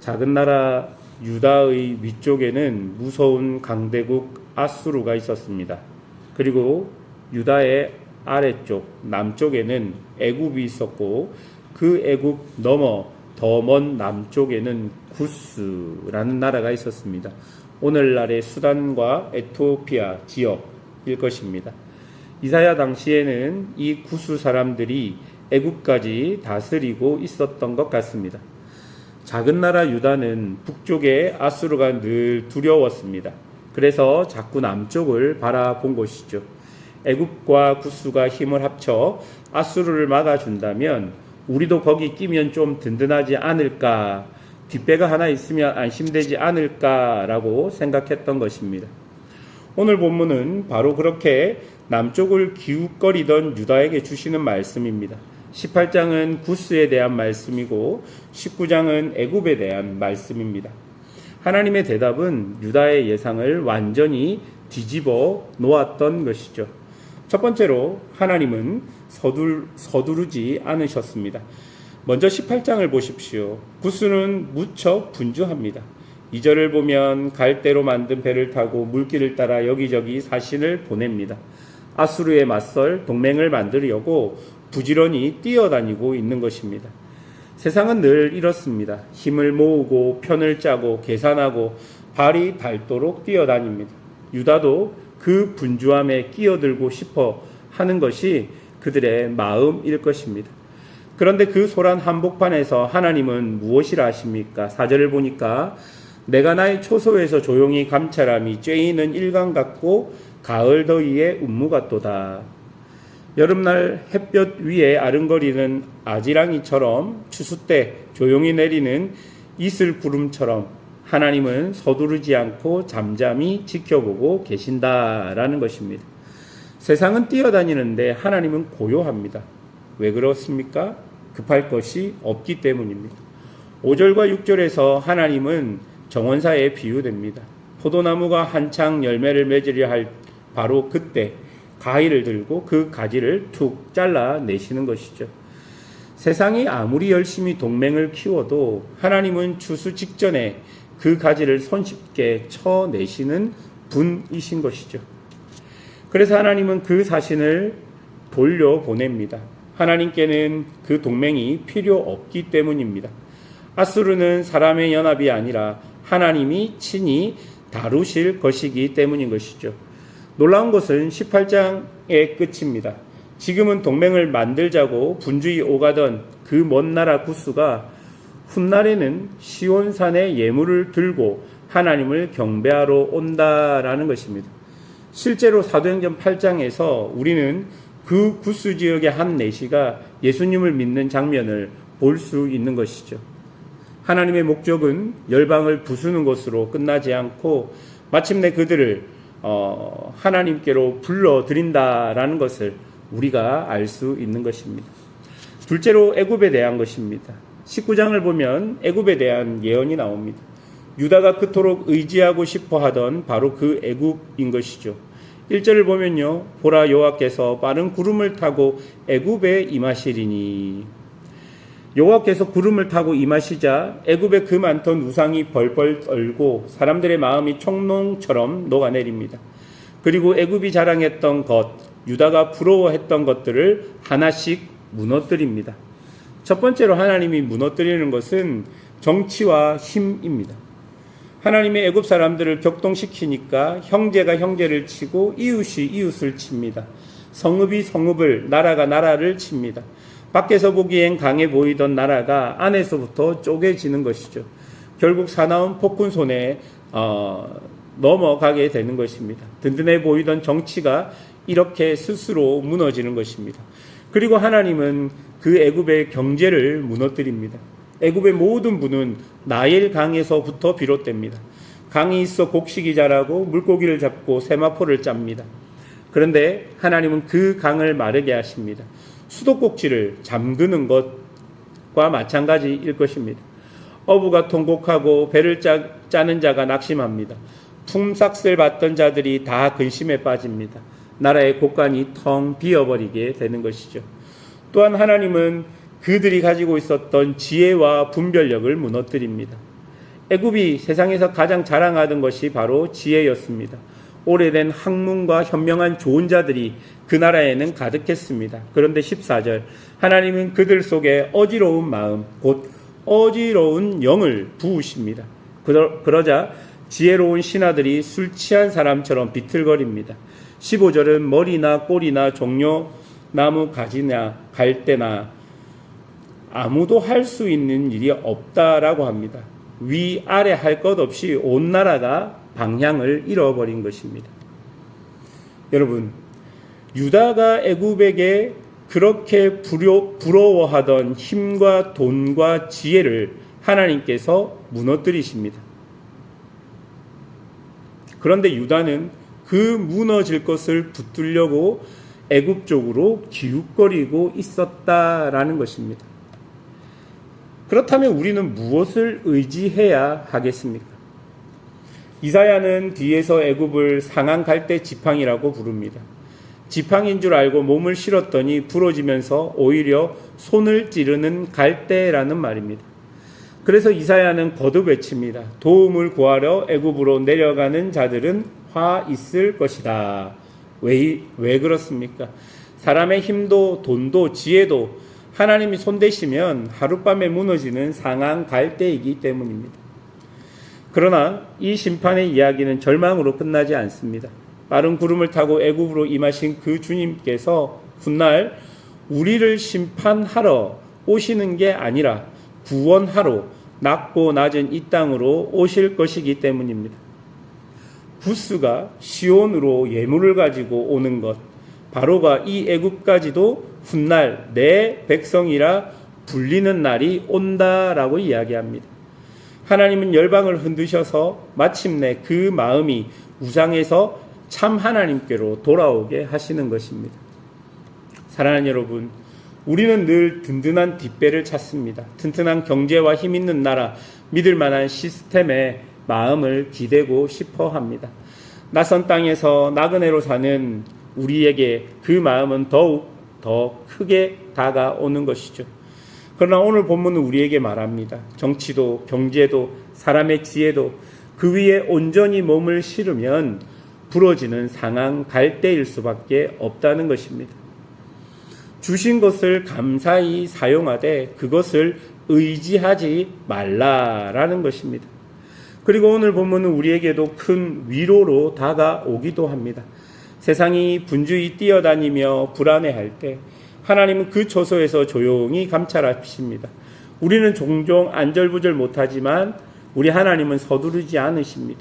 작은 나라 유다의 위쪽에는 무서운 강대국 아수르가 있었습니다. 그리고 유다의 아래쪽 남쪽에는 애굽이 있었고, 그 애굽 넘어 더 먼 남쪽에는 구스라는 나라가 있었습니다. 오늘날의 수단과 에티오피아 지역일 것입니다. 이사야 당시에는 이 구스 사람들이 애굽까지 다스리고 있었던 것 같습니다. 작은 나라 유다는 북쪽에 아수르가 늘 두려웠습니다. 그래서 자꾸 남쪽을 바라본 것이죠. 애굽과 구스가 힘을 합쳐 아수르를 막아준다면 우리도 거기 끼면 좀 든든하지 않을까, 뒷배가 하나 있으면 안심되지 않을까라고 생각했던 것입니다. 오늘 본문은 바로 그렇게 남쪽을 기웃거리던 유다에게 주시는 말씀입니다. 18장은 구스에 대한 말씀이고 19장은 애굽에 대한 말씀입니다. 하나님의 대답은 유다의 예상을 완전히 뒤집어 놓았던 것이죠. 첫 번째로 하나님은 서두르지 않으셨습니다. 먼저 18장을 보십시오. 구스는 무척 분주합니다. 2절을 보면 갈대로 만든 배를 타고 물길을 따라 여기저기 사신을 보냅니다. 아수르에 맞설 동맹을 만들려고 부지런히 뛰어다니고 있는 것입니다. 세상은 늘 이렇습니다. 힘을 모으고 편을 짜고 계산하고 발이 닳도록 뛰어다닙니다. 유다도 그 분주함에 끼어들고 싶어 하는 것이 그들의 마음일 것입니다. 그런데 그 소란 한복판에서 하나님은 무엇이라 하십니까? 4절을 보니까 내가 나의 초소에서 조용히 감찰함이 쬐이는 일강 같고 가을 더위에 운무 같도다. 여름날 햇볕 위에 아른거리는 아지랑이처럼 추수 때 조용히 내리는 이슬 구름처럼 하나님은 서두르지 않고 잠잠히 지켜보고 계신다라는 것입니다. 세상은 뛰어다니는데 하나님은 고요합니다. 왜 그렇습니까? 급할 것이 없기 때문입니다. 5절과 6절에서 하나님은 정원사에 비유됩니다. 포도나무가 한창 열매를 맺으려 할 바로 그때 가위를 들고 그 가지를 툭 잘라내시는 것이죠. 세상이 아무리 열심히 동맹을 키워도 하나님은 추수 직전에 그 가지를 손쉽게 쳐내시는 분이신 것이죠. 그래서 하나님은 그 사신을 돌려보냅니다. 하나님께는 그 동맹이 필요 없기 때문입니다. 아수르는 사람의 연합이 아니라 하나님이 친히 다루실 것이기 때문인 것이죠. 놀라운 것은 18장의 끝입니다. 지금은 동맹을 만들자고 분주히 오가던 그 먼 나라 구스가 훗날에는 시온산에 예물을 들고 하나님을 경배하러 온다라는 것입니다. 실제로 사도행전 8장에서 우리는 그 구스 지역의 한 내시가 예수님을 믿는 장면을 볼 수 있는 것이죠. 하나님의 목적은 열방을 부수는 것으로 끝나지 않고 마침내 그들을 하나님께로 불러들인다라는 것을 우리가 알 수 있는 것입니다. 둘째로 애굽에 대한 것입니다. 19장을 보면 애굽에 대한 예언이 나옵니다. 유다가 그토록 의지하고 싶어 하던 바로 그 애굽인 것이죠. 1절을 보면요. 보라 여호와께서 빠른 구름을 타고 애굽에 임하시리니. 여호와께서 구름을 타고 임하시자 애굽의 그 많던 우상이 벌벌 떨고 사람들의 마음이 총농처럼 녹아내립니다. 그리고 애굽이 자랑했던 것, 유다가 부러워했던 것들을 하나씩 무너뜨립니다. 첫 번째로 하나님이 무너뜨리는 것은 정치와 힘입니다. 하나님의 애굽 사람들을 격동시키니까 형제가 형제를 치고 이웃이 이웃을 칩니다. 성읍이 성읍을, 나라가 나라를 칩니다. 밖에서 보기엔 강해 보이던 나라가 안에서부터 쪼개지는 것이죠. 결국 사나운 폭군 손에 넘어가게 되는 것입니다. 든든해 보이던 정치가 이렇게 스스로 무너지는 것입니다. 그리고 하나님은 그 애굽의 경제를 무너뜨립니다. 애굽의 모든 부는 나일 강에서부터 비롯됩니다. 강이 있어 곡식이 자라고 물고기를 잡고 세마포를 짭니다. 그런데 하나님은 그 강을 마르게 하십니다. 수도꼭지를 잠그는 것과 마찬가지일 것입니다. 어부가 통곡하고 배를 짜는 자가 낙심합니다. 품삯을 받던 자들이 다 근심에 빠집니다. 나라의 곳간이 텅 비어버리게 되는 것이죠. 또한 하나님은 그들이 가지고 있었던 지혜와 분별력을 무너뜨립니다. 애굽이 세상에서 가장 자랑하던 것이 바로 지혜였습니다. 오래된 학문과 현명한 좋은 자들이 그 나라에는 가득했습니다. 그런데 14절, 하나님은 그들 속에 어지러운 마음, 곧 어지러운 영을 부으십니다. 그러자 지혜로운 신하들이 술 취한 사람처럼 비틀거립니다. 15절은 머리나 꼬리나 종려 나무 가지나 갈대나 아무도 할 수 있는 일이 없다라고 합니다. 위아래 할 것 없이 온 나라가 방향을 잃어버린 것입니다. 여러분, 유다가 애굽에게 그렇게 부러워하던 힘과 돈과 지혜를 하나님께서 무너뜨리십니다. 그런데 유다는 그 무너질 것을 붙들려고 애굽 쪽으로 기웃거리고 있었다라는 것입니다. 그렇다면 우리는 무엇을 의지해야 하겠습니까? 이사야는 뒤에서 애굽을 상한 갈대 지팡이라고 부릅니다. 지팡이인 줄 알고 몸을 실었더니 부러지면서 오히려 손을 찌르는 갈대라는 말입니다. 그래서 이사야는 거듭 외칩니다. 도움을 구하러 애굽으로 내려가는 자들은 화 있을 것이다. 왜 그렇습니까? 사람의 힘도 돈도 지혜도 하나님이 손대시면 하룻밤에 무너지는 상한 갈대이기 때문입니다. 그러나 이 심판의 이야기는 절망으로 끝나지 않습니다. 빠른 구름을 타고 애굽으로 임하신 그 주님께서 훗날 우리를 심판하러 오시는 게 아니라 구원하러 낮고 낮은 이 땅으로 오실 것이기 때문입니다. 부스가 시온으로 예물을 가지고 오는 것, 바로가 이 애굽까지도 훗날 내 백성이라 불리는 날이 온다라고 이야기합니다. 하나님은 열방을 흔드셔서 마침내 그 마음이 우상에서 참 하나님께로 돌아오게 하시는 것입니다. 사랑하는 여러분, 우리는 늘 든든한 뒷배를 찾습니다. 튼튼한 경제와 힘 있는 나라, 믿을 만한 시스템에 마음을 기대고 싶어 합니다. 낯선 땅에서 나그네로 사는 우리에게 그 마음은 더욱 더 크게 다가오는 것이죠. 그러나 오늘 본문은 우리에게 말합니다. 정치도 경제도 사람의 지혜도 그 위에 온전히 몸을 실으면 부러지는 상한 갈대일 수밖에 없다는 것입니다. 주신 것을 감사히 사용하되 그것을 의지하지 말라라는 것입니다. 그리고 오늘 본문은 우리에게도 큰 위로로 다가오기도 합니다. 세상이 분주히 뛰어다니며 불안해할 때 하나님은 그 처소에서 조용히 감찰하십니다. 우리는 종종 안절부절 못하지만 우리 하나님은 서두르지 않으십니다.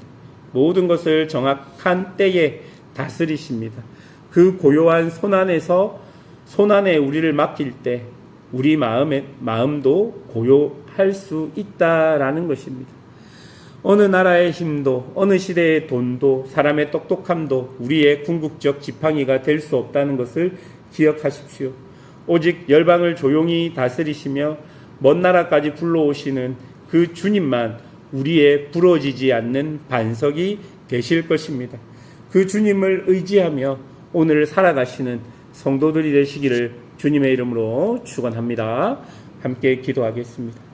모든 것을 정확한 때에 다스리십니다. 그 고요한 손안에 우리를 맡길 때 우리 마음도 고요할 수 있다라는 것입니다. 어느 나라의 힘도 어느 시대의 돈도 사람의 똑똑함도 우리의 궁극적 지팡이가 될 수 없다는 것을 기억하십시오. 오직 열방을 조용히 다스리시며 먼 나라까지 불러오시는 그 주님만 우리의 부러지지 않는 반석이 되실 것입니다. 그 주님을 의지하며 오늘 살아가시는 성도들이 되시기를 주님의 이름으로 축원합니다. 함께 기도하겠습니다.